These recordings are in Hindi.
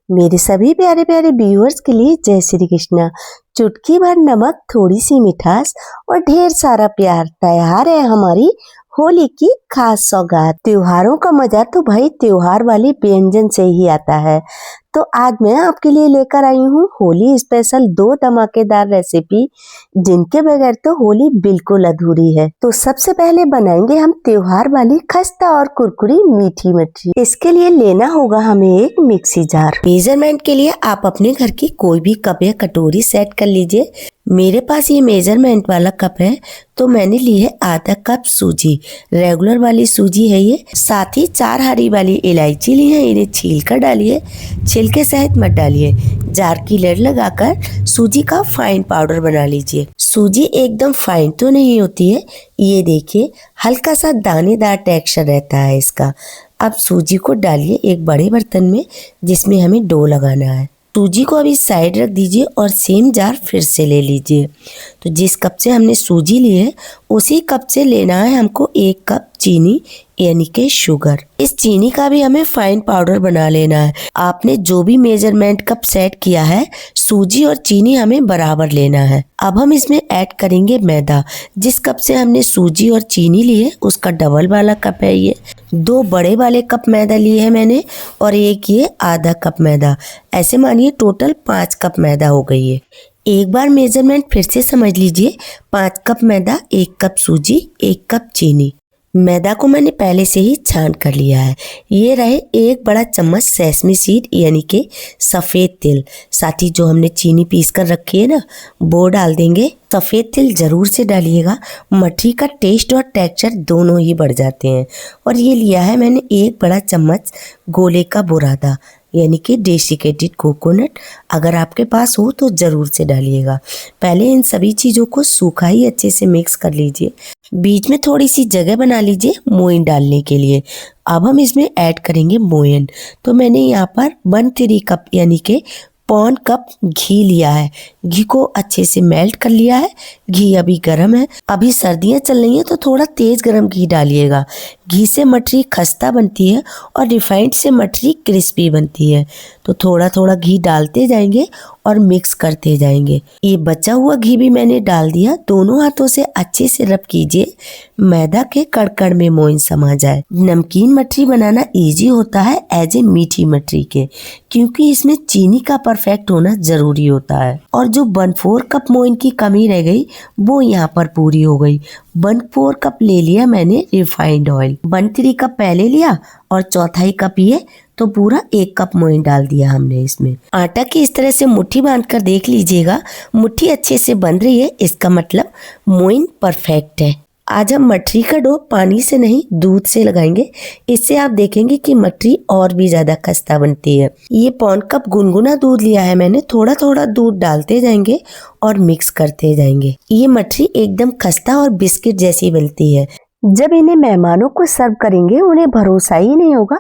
मेरे सभी प्यारे प्यारे व्यूअर्स के लिए जय श्री कृष्णा। चुटकी भर नमक, थोड़ी सी मिठास और ढेर सारा प्यार। तैयार है हमारी होली की खास सौगात। त्योहारों का मजा तो भाई त्योहार वाले व्यंजन से ही आता है। तो आज मैं आपके लिए लेकर आई हूँ होली स्पेशल 2 धमाकेदार रेसिपी, जिनके बगैर तो होली बिल्कुल अधूरी है। तो सबसे पहले बनाएंगे हम त्योहार वाली खस्ता और कुरकुरी मीठी मठरी। इसके लिए लेना होगा हमें एक मिक्सी जार। मेजरमेंट के लिए आप अपने घर की कोई भी कप या कटोरी सेट कर लीजिए। मेरे पास ये मेजरमेंट वाला कप है, तो मैंने ली है आधा कप सूजी। रेगुलर वाली सूजी है ये। साथ ही 4 हरी वाली इलायची ली है, इन्हें छील कर डालिए, छिलके सहित मत डालिए। जार की लड़ लगाकर सूजी का फाइन पाउडर बना लीजिए। सूजी एकदम फाइन तो नहीं होती है, ये देखिए हल्का सा दानेदार टेक्सचर रहता है इसका। अब सूजी को डालिए एक बड़े बर्तन में, जिसमें हमें डो लगाना है। सूजी को अभी साइड रख दीजिए और सेम जार फिर से ले लीजिए। तो जिस कप से हमने सूजी ली है, उसी कप से लेना है हमको 1 कप चीनी, यानी कि शुगर। इस चीनी का भी हमें फाइन पाउडर बना लेना है। आपने जो भी मेजरमेंट कप सेट किया है, सूजी और चीनी हमें बराबर लेना है। अब हम इसमें ऐड करेंगे मैदा। जिस कप से हमने सूजी और चीनी ली है, उसका डबल वाला कप है ये। 2 बड़े वाले कप मैदा लिए है मैंने, और एक ये आधा कप मैदा। ऐसे मानिए टोटल 5 कप मैदा हो गई है। एक बार मेजरमेंट फिर से समझ लीजिए। 5 कप मैदा, 1 कप सूजी, 1 कप चीनी। मैदा को मैंने पहले से ही छान कर लिया है। ये रहे 1 बड़ा चम्मच सेसमी सीड, यानी कि सफ़ेद तिल। साथ ही जो हमने चीनी पीस कर रखी है ना, वो डाल देंगे। सफ़ेद तिल ज़रूर से डालिएगा, मठरी का टेस्ट और टेक्सचर दोनों ही बढ़ जाते हैं। और ये लिया है मैंने 1 बड़ा चम्मच गोले का बुरादा, यानी कि डेसिकेटेड कोकोनट। अगर आपके पास हो तो ज़रूर से डालिएगा। पहले इन सभी चीज़ों को सूखा ही अच्छे से मिक्स कर लीजिए। बीच में थोड़ी सी जगह बना लीजिए मोइन डालने के लिए। अब हम इसमें ऐड करेंगे मोइन। तो मैंने यहाँ पर 1/3 कप यानी कि 1 कप घी लिया है। घी को अच्छे से मेल्ट कर लिया है। घी अभी गर्म है। अभी सर्दियाँ चल रही हैं, तो थोड़ा तेज़ गर्म घी डालिएगा। घी से मठरी खस्ता बनती है और रिफाइंड से मठरी क्रिस्पी बनती है। तो थोड़ा थोड़ा घी डालते जाएंगे और मिक्स करते जाएंगे। ये बचा हुआ घी भी मैंने डाल दिया। दोनों हाथों से अच्छे से रब कीजिए, मैदा के कड़कड़ में मोइन समा जाए। नमकीन मठरी बनाना इजी होता है एज ए मीठी मठरी के, क्योंकि इसमें चीनी का परफेक्ट होना जरूरी होता है। और जो 1/4 कप मोइन की कमी रह गई, वो यहाँ पर पूरी हो गई। 1/4 कप ले लिया मैंने रिफाइंड ऑयल। 1/3 कप पहले लिया और 1/4 कप ये, तो पूरा 1 कप मोइन डाल दिया हमने इसमें। आटा की इस तरह से मुट्ठी बांधकर देख लीजिएगा। मुट्ठी अच्छे से बन रही है, इसका मतलब मोइन परफेक्ट है। आज हम मठरी का डो पानी से नहीं, दूध से लगाएंगे। इससे आप देखेंगे कि मठरी और भी ज्यादा खस्ता बनती है। ये 1 कप गुनगुना दूध लिया है मैंने। थोड़ा थोड़ा दूध डालते जाएंगे और मिक्स करते जाएंगे। ये मठरी एकदम खस्ता और बिस्किट जैसी बनती है। जब इन्हें मेहमानों को सर्व करेंगे, उन्हें भरोसा ही नहीं होगा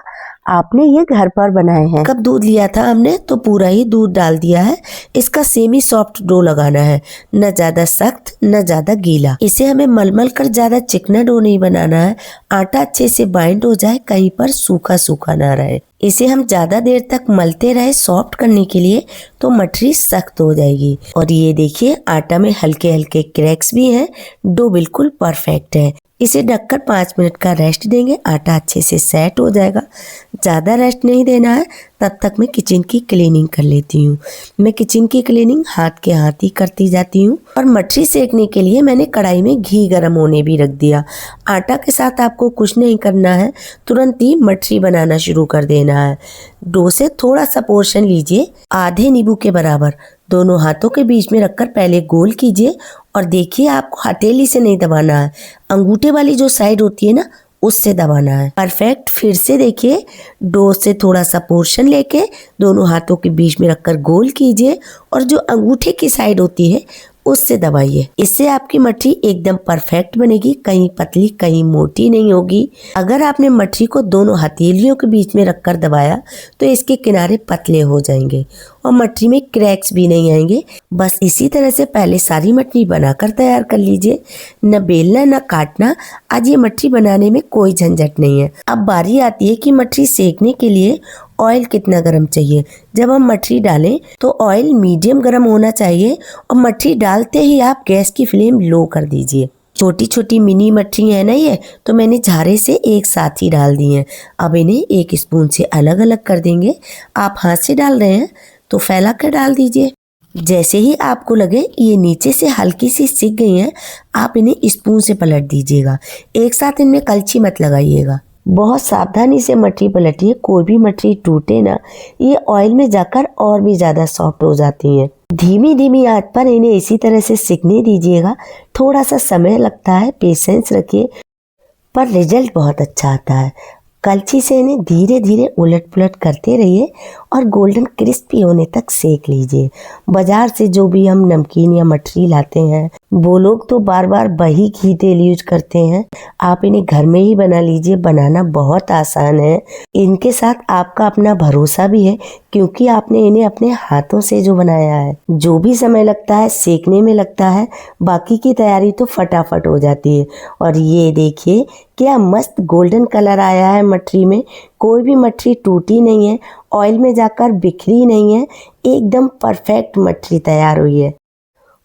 आपने ये घर पर बनाए हैं। कब दूध लिया था हमने, तो पूरा ही दूध डाल दिया है। इसका सेमी सॉफ्ट डो लगाना है, न ज्यादा सख्त न ज्यादा गीला। इसे हमें मलमल कर ज्यादा चिकना डो नहीं बनाना है। आटा अच्छे से बाइंड हो जाए, कहीं पर सूखा सूखा ना रहे। इसे हम ज्यादा देर तक मलते रहे सॉफ्ट करने के लिए, तो मठरी सख्त हो जाएगी। और ये देखिए आटा में हल्के हल्के क्रैक्स भी हैं। डो बिल्कुल परफेक्ट है। इसे ढककर 5 मिनट का रेस्ट देंगे, आटा अच्छे से सेट हो जाएगा। ज़्यादा रेस्ट नहीं देना है। तब तक मैं किचन की क्लीनिंग कर लेती हूँ। मैं किचन की क्लीनिंग हाथ के हाथ ही करती जाती हूँ। और मठरी सेकने के लिए मैंने कढ़ाई में घी गर्म होने भी रख दिया। आटा के साथ आपको कुछ नहीं करना है, तुरंत ही मठरी बनाना शुरू कर देना है। डो से थोड़ा सा पोर्शन लीजिए, आधे नींबू के बराबर, दोनों हाथों के बीच में रखकर पहले गोल कीजिए। और देखिए आपको हथेली से नहीं दबाना है, अंगूठे वाली जो साइड होती है ना, उससे दबाना है। परफेक्ट। फिर से देखिए, डो से थोड़ा सा पोर्शन लेके दोनों हाथों के बीच में रखकर गोल कीजिए और जो अंगूठे की साइड होती है उससे दबाइए। इससे आपकी मठरी एकदम परफेक्ट बनेगी, कहीं पतली कहीं मोटी नहीं होगी। अगर आपने मठरी को दोनों हथेलियों के बीच में रखकर दबाया, तो इसके किनारे पतले हो जाएंगे और मठरी में क्रैक्स भी नहीं आएंगे। बस इसी तरह से पहले सारी मठरी बनाकर तैयार कर लीजिए। न बेलना न काटना। आज ये मठरी बनाने में कोई झंझट नहीं है। अब बारी आती है कि मठरी सेकने के लिए ऑयल कितना गर्म चाहिए। जब हम मठरी डालें तो ऑयल मीडियम गर्म होना चाहिए और मठरी डालते ही आप गैस की फ्लेम लो कर दीजिए। छोटी छोटी मिनी मठरी है ना ये, तो मैंने झारे से एक साथ ही डाल दी हैं। अब इन्हें एक स्पून से अलग अलग कर देंगे। आप हाथ से डाल रहे हैं तो फैला कर डाल दीजिए। जैसे ही आपको लगे ये नीचे से हल्की सी सिक गई हैं, आप इन्हें स्पून से पलट दीजिएगा। एक साथ इनमें कलछी मत लगाइएगा। बहुत सावधानी से मठरी पलटिए, कोई भी मठरी टूटे ना। ये ऑयल में जाकर और भी ज़्यादा सॉफ्ट हो जाती हैं। धीमी धीमी आंच पर इन्हें इसी तरह से सिकने दीजिएगा। थोड़ा सा समय लगता है, पेशेंस रखिए, पर रिजल्ट बहुत अच्छा आता है। कलछी से इन्हें धीरे धीरे उलट पुलट करते रहिए और गोल्डन क्रिस्पी होने तक सेक लीजिए। बाजार से जो भी हम नमकीन या मठरी लाते हैं, वो लोग तो बार बार वही घी तेल यूज करते हैं। आप इन्हें घर में ही बना लीजिए, बनाना बहुत आसान है। इनके साथ आपका अपना भरोसा भी है, क्योंकि आपने इन्हें अपने हाथों से जो बनाया है। जो भी समय लगता है सेकने में लगता है, बाकी की तैयारी तो फटाफट हो जाती है। और ये देखिए क्या मस्त गोल्डन कलर आया है मठरी में। कोई भी मठरी टूटी नहीं है, ऑयल में जाकर बिखरी नहीं है, एकदम परफेक्ट मठरी तैयार हुई है।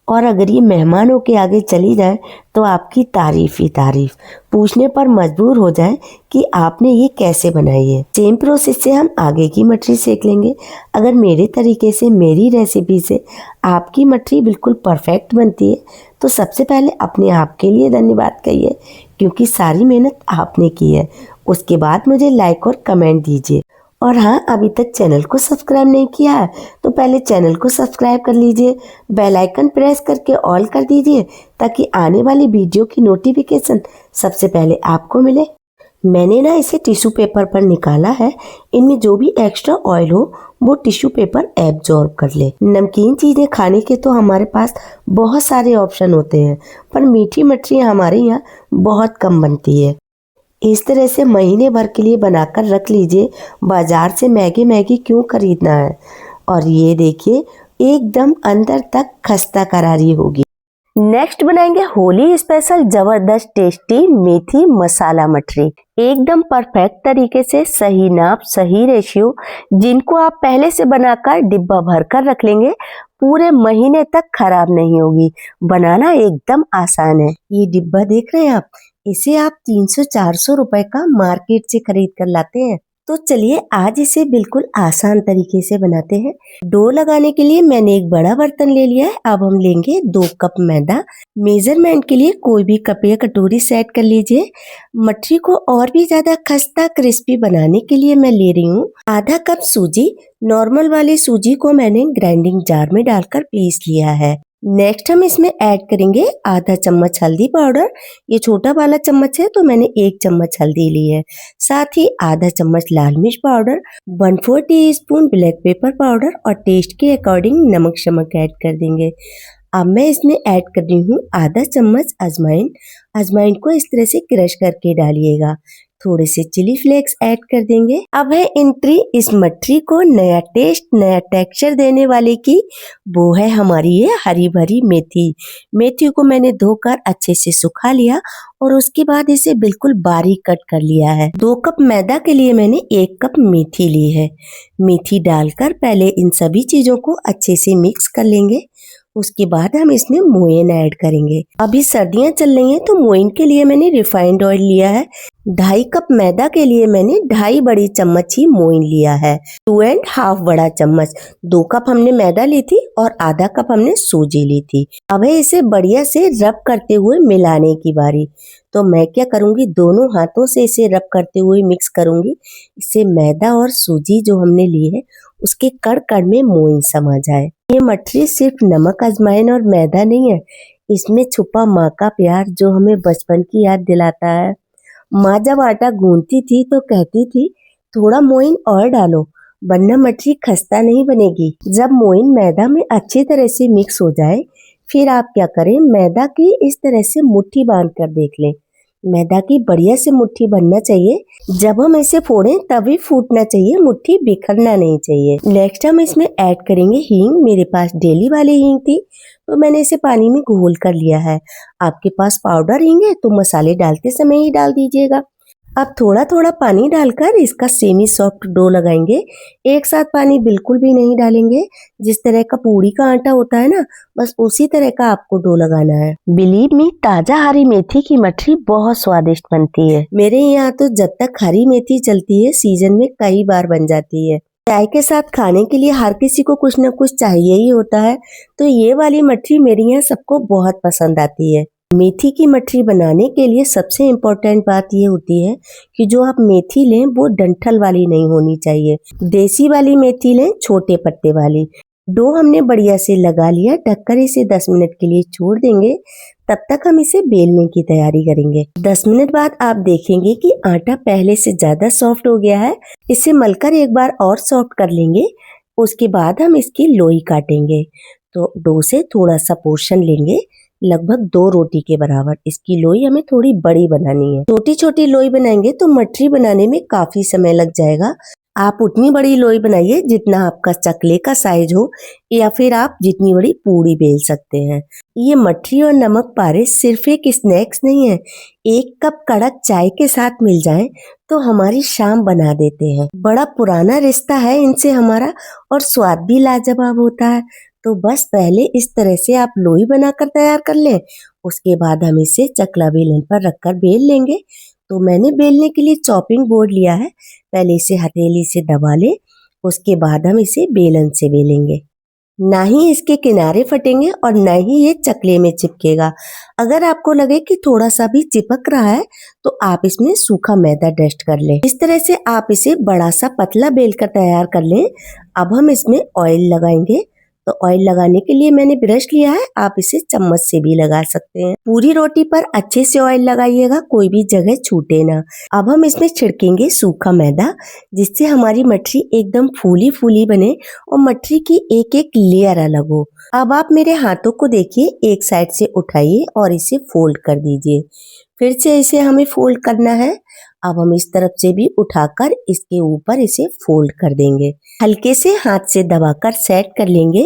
और अगर ये मेहमानों के आगे चली जाए तो आपकी तारीफ ही तारीफ, पूछने पर मजबूर हो जाए कि आपने ये कैसे बनाई है। सेम प्रोसेस से हम आगे की मठरी सेक लेंगे। अगर मेरे तरीके से, मेरी रेसिपी से आपकी मठरी बिल्कुल परफेक्ट बनती है तो सबसे पहले अपने आप के लिए धन्यवाद कहिए, क्योंकि सारी मेहनत आपने की है। उसके बाद मुझे लाइक और कमेंट दीजिए। और हाँ, अभी तक चैनल को सब्सक्राइब नहीं किया है तो पहले चैनल को सब्सक्राइब कर लीजिए, बेल आइकन प्रेस करके ऑल कर दीजिए, ताकि आने वाली वीडियो की नोटिफिकेशन सबसे पहले आपको मिले। मैंने ना इसे टिश्यू पेपर पर निकाला है। इनमें जो भी एक्स्ट्रा ऑयल हो वो टिश्यू पेपर एब्जॉर्ब कर ले। नमकीन चीज़ें खाने के तो हमारे पास बहुत सारे ऑप्शन होते हैं, पर मीठी मठरी हमारे यहाँ बहुत कम बनती है। इस तरह से महीने भर के लिए बनाकर रख लीजिए। बाजार से मैगी मैगी क्यों खरीदना है। और ये देखिए एकदम अंदर तक खस्ता करारी होगी। नेक्स्ट बनाएंगे होली स्पेशल जबरदस्त टेस्टी मेथी मसाला मठरी। एकदम परफेक्ट तरीके से, सही नाप, सही रेशियो, जिनको आप पहले से बनाकर डिब्बा भर कर रख लेंगे, पूरे महीने तक खराब नहीं होगी। बनाना एकदम आसान है। ये डिब्बा देख रहे हैं आप, इसे आप 300-400 रुपए का मार्केट से खरीद कर लाते हैं। तो चलिए आज इसे बिल्कुल आसान तरीके से बनाते हैं। डो लगाने के लिए मैंने एक बड़ा बर्तन ले लिया है। अब हम लेंगे 2 कप मैदा। मेजरमेंट के लिए कोई भी कप या कटोरी सेट कर लीजिए। मठरी को और भी ज्यादा खस्ता क्रिस्पी बनाने के लिए मैं ले रही हूँ आधा कप सूजी। नॉर्मल वाली सूजी को मैंने ग्राइंडिंग जार में डालकर पीस लिया है। नेक्स्ट हम इसमें ऐड करेंगे आधा चम्मच हल्दी पाउडर। ये छोटा वाला चम्मच है तो मैंने 1 चम्मच हल्दी ली है। साथ ही आधा चम्मच लाल मिर्च powder, 1/4 teaspoon black pepper powder और टेस्ट के अकॉर्डिंग नमक शमक ऐड कर देंगे। अब मैं इसमें ऐड कर रही हूँ आधा चम्मच अजवाइन। अजवाइन को इस तरह से क्रश करके डालिएगा। थोड़े से चिली फ्लेक्स ऐड कर देंगे। अब है एंट्री इस मठरी को नया टेस्ट, नया टेक्सचर देने वाले की, वो है हमारी ये हरी भरी मेथी। मेथी को मैंने धोकर अच्छे से सुखा लिया और उसके बाद इसे बिल्कुल बारीक कट कर लिया है। 2 कप मैदा के लिए मैंने 1 कप मेथी ली है। मेथी डालकर पहले इन सभी चीजों को अच्छे से मिक्स कर लेंगे। उसके बाद हम इसमें मोयन ऐड करेंगे। अभी सर्दियां चल रही हैं तो मोयन के लिए मैंने रिफाइंड ऑयल लिया है। 2.5 कप मैदा के लिए मैंने 2.5 बड़ी चम्मच ही मोयन लिया है। 2.5 बड़ा चम्मच। 2 कप हमने मैदा ली थी और आधा कप हमने सूजी ली थी। अब है इसे बढ़िया से रब करते हुए मिलाने की बारी। तो मैं क्या करूंगी, दोनों हाथों से इसे रब करते हुए मिक्स करूंगी। इससे मैदा और सूजी जो हमने ली है उसके कड़ कड़ में मोयन समा जाए। ये मठरी सिर्फ नमक, अजवाइन और मैदा नहीं है, इसमें छुपा माँ का प्यार जो हमें बचपन की याद दिलाता है। माँ जब आटा गूंथती थी तो कहती थी थोड़ा मोयन और डालो वरना मठरी खस्ता नहीं बनेगी। जब मोयन मैदा में अच्छी तरह से मिक्स हो जाए फिर आप क्या करें, मैदा की इस तरह से मुट्ठी बांध कर देख लें। मैदा की बढ़िया से मुट्ठी बनना चाहिए। जब हम इसे फोड़ें तभी फूटना चाहिए, मुट्ठी बिखरना नहीं चाहिए। नेक्स्ट हम इसमें ऐड करेंगे हींग। मेरे पास डेली वाली हींग थी तो मैंने इसे पानी में घोल कर लिया है। आपके पास पाउडर हींग है तो मसाले डालते समय ही डाल दीजिएगा। अब थोड़ा थोड़ा पानी डालकर इसका सेमी सॉफ्ट डो लगाएंगे। एक साथ पानी बिल्कुल भी नहीं डालेंगे। जिस तरह का पूड़ी का आटा होता है ना, बस उसी तरह का आपको डो लगाना है। बिलीव मी, ताजा हरी मेथी की मठरी बहुत स्वादिष्ट बनती है। मेरे यहाँ तो जब तक हरी मेथी चलती है सीजन में कई बार बन जाती है। चाय के साथ खाने के लिए हर किसी को कुछ न कुछ चाहिए ही होता है, तो ये वाली मठरी मेरे यहाँ सबको बहुत पसंद आती है। मेथी की मठरी बनाने के लिए सबसे इम्पोर्टेंट बात ये होती है कि जो आप मेथी लें वो डंठल वाली नहीं होनी चाहिए। देसी वाली मेथी लें, छोटे पत्ते वाली। डो हमने बढ़िया से लगा लिया, ढककर इसे 10 मिनट के लिए छोड़ देंगे। तब तक हम इसे बेलने की तैयारी करेंगे। 10 मिनट बाद आप देखेंगे कि आटा पहले से ज्यादा सॉफ्ट हो गया है। इसे मलकर एक बार और सॉफ्ट कर लेंगे। उसके बाद हम इसकी लोई काटेंगे। तो डो से थोड़ा सा पोर्शन लेंगे, लगभग 2 रोटी के बराबर। इसकी लोई हमें थोड़ी बड़ी बनानी है। छोटी छोटी लोई बनाएंगे तो मठरी बनाने में काफी समय लग जाएगा। आप उतनी बड़ी लोई बनाइए जितना आपका चकले का साइज हो, या फिर आप जितनी बड़ी पूड़ी बेल सकते हैं। ये मठरी और नमक पारे सिर्फ एक स्नैक्स नहीं है। एक कप कड़क चाय के साथ मिल जाए तो हमारी शाम बना देते हैं। बड़ा पुराना रिश्ता है इनसे हमारा, और स्वाद भी लाजवाब होता है। तो बस पहले इस तरह से आप लोई बनाकर तैयार कर लें। उसके बाद हम इसे चकला बेलन पर रखकर बेल लेंगे। तो मैंने बेलने के लिए चॉपिंग बोर्ड लिया है। पहले इसे हथेली से दबा लें, उसके बाद हम इसे बेलन से बेलेंगे। ना ही इसके किनारे फटेंगे और ना ही ये चकले में चिपकेगा। अगर आपको लगे कि थोड़ा सा भी चिपक रहा है तो आप इसमें सूखा मैदा डस्ट कर लें। इस तरह से आप इसे बड़ा सा पतला बेल कर तैयार कर लें। अब हम इसमें ऑयल लगाएंगे। तो ऑयल लगाने के लिए मैंने ब्रश लिया है, आप इसे चम्मच से भी लगा सकते हैं। पूरी रोटी पर अच्छे से ऑयल लगाइएगा, कोई भी जगह छूटे ना। अब हम इसमें छिड़केंगे सूखा मैदा, जिससे हमारी मठरी एकदम फूली फूली बने और मठरी की एक एक लेयर अलग हो। अब आप मेरे हाथों को देखिए, एक साइड से उठाइए और इसे फोल्ड कर दीजिए। फिर से इसे हमें फोल्ड करना है। अब हम इस तरफ से भी उठाकर इसके ऊपर इसे फोल्ड कर देंगे। हल्के से हाथ से दबाकर सेट कर लेंगे।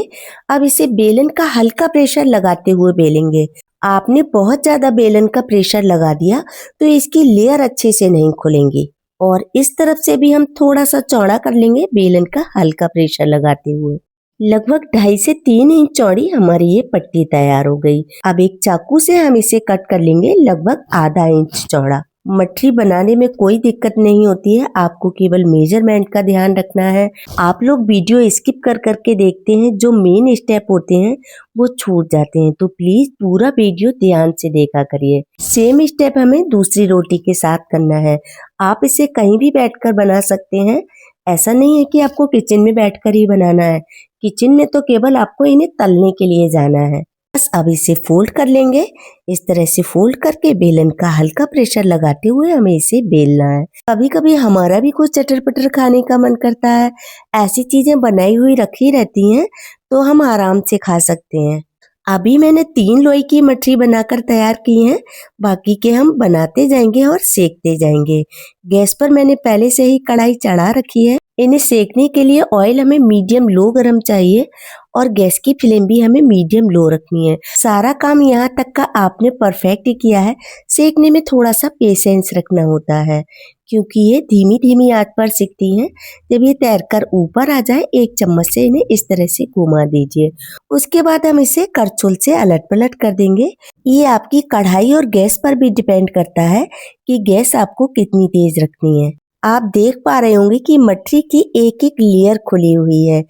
अब इसे बेलन का हल्का प्रेशर लगाते हुए बेलेंगे। आपने बहुत ज्यादा बेलन का प्रेशर लगा दिया तो इसकी लेयर अच्छे से नहीं खुलेंगी। और इस तरफ से भी हम थोड़ा सा चौड़ा कर लेंगे बेलन का हल्का प्रेशर लगाते हुए। लगभग 2.5 से 3 इंच चौड़ी हमारी ये पट्टी तैयार हो गई। अब एक चाकू से हम इसे कट कर लेंगे, लगभग आधा इंच चौड़ा। मठरी बनाने में कोई दिक्कत नहीं होती है, आपको केवल मेजरमेंट का ध्यान रखना है। आप लोग वीडियो स्किप कर करके देखते हैं, जो मेन स्टेप होते हैं वो छूट जाते हैं। तो प्लीज पूरा वीडियो ध्यान से देखा करिए। सेम स्टेप हमें दूसरी रोटी के साथ करना है। आप इसे कहीं भी बैठकर बना सकते हैं। ऐसा नहीं है कि आपको किचन में बैठकर ही बनाना है। किचन में तो केवल आपको इन्हें तलने के लिए जाना है। बस अब इसे फोल्ड कर लेंगे। इस तरह से फोल्ड करके बेलन का हल्का प्रेशर लगाते हुए हमें इसे बेलना है। कभी कभी हमारा भी कुछ चटर पटर खाने का मन करता है। ऐसी चीजें बनाई हुई रखी रहती हैं तो हम आराम से खा सकते हैं। अभी मैंने 3 लोई की मठरी बनाकर तैयार की है, बाकी के हम बनाते जाएंगे और सेकते जाएंगे। गैस पर मैंने पहले से ही कढ़ाई चढ़ा रखी है। इन्हें सेकने के लिए ऑयल हमें मीडियम लो गरम चाहिए और गैस की फ्लेम भी हमें मीडियम लो रखनी है। सारा काम यहाँ तक का आपने परफेक्ट किया है। सेकने में थोड़ा सा पेशेंस रखना होता है, क्योंकि ये धीमी धीमी आंच पर सिकती हैं। जब ये तैरकर ऊपर आ जाए, एक चम्मच से इन्हें इस तरह से घुमा दीजिए। उसके बाद हम इसे करछुल से अलट पलट कर देंगे। ये आपकी कढ़ाई और गैस पर भी डिपेंड करता है कि गैस आपको कितनी तेज रखनी है। आप देख पा रहे होंगे कि मठरी की एक एक लेयर खुली हुई है।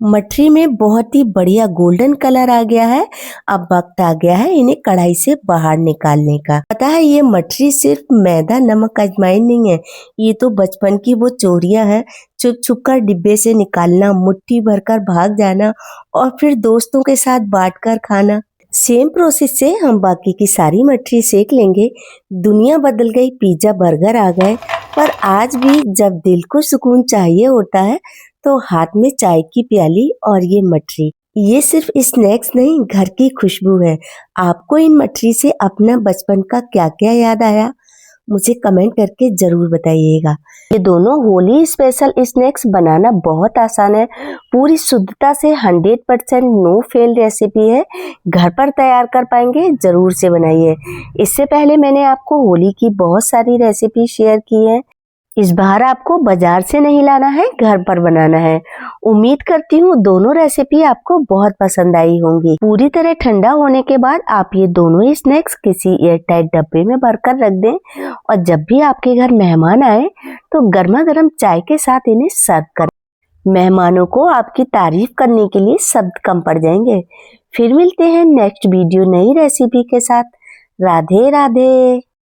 मठरी में बहुत ही बढ़िया गोल्डन कलर आ गया है। अब वक्त आ गया है इन्हें कढ़ाई से बाहर निकालने का। पता है, ये मठरी सिर्फ मैदा नमक अजवाइन नहीं है, ये तो बचपन की वो चोरियां हैं। छुप छुप कर डिब्बे से निकालना, मुट्ठी भरकर भाग जाना और फिर दोस्तों के साथ बांट कर खाना। सेम प्रोसेस से हम बाकी की सारी मठरी सेक लेंगे। दुनिया बदल गई, पिज्जा बर्गर आ गए, पर आज भी जब दिल को सुकून चाहिए होता है तो हाथ में चाय की प्याली और ये मठरी, ये सिर्फ स्नैक्स नहीं, घर की खुशबू है। आपको इन मठरी से अपना बचपन का क्या क्या याद आया? मुझे कमेंट करके ज़रूर बताइएगा। ये दोनों होली स्पेशल स्नैक्स बनाना बहुत आसान है। पूरी शुद्धता से 100% नो फेल रेसिपी है। घर पर तैयार कर पाएंगे, ज़रूर से बनाइए। इससे पहले मैंने आपको होली की बहुत सारी रेसिपी शेयर की है। इस बार आपको बाजार से नहीं लाना है, घर पर बनाना है। उम्मीद करती हूँ दोनों रेसिपी आपको बहुत पसंद आई होंगी। पूरी तरह ठंडा होने के बाद आप ये दोनों स्नैक्स किसी एयरटाइट डब्बे में भरकर रख दें और जब भी आपके घर मेहमान आए तो गर्मा गर्म चाय के साथ इन्हें सर्व करें। मेहमानों को आपकी तारीफ करने के लिए शब्द कम पड़ जाएंगे। फिर मिलते हैं नेक्स्ट वीडियो नई रेसिपी के साथ। राधे राधे।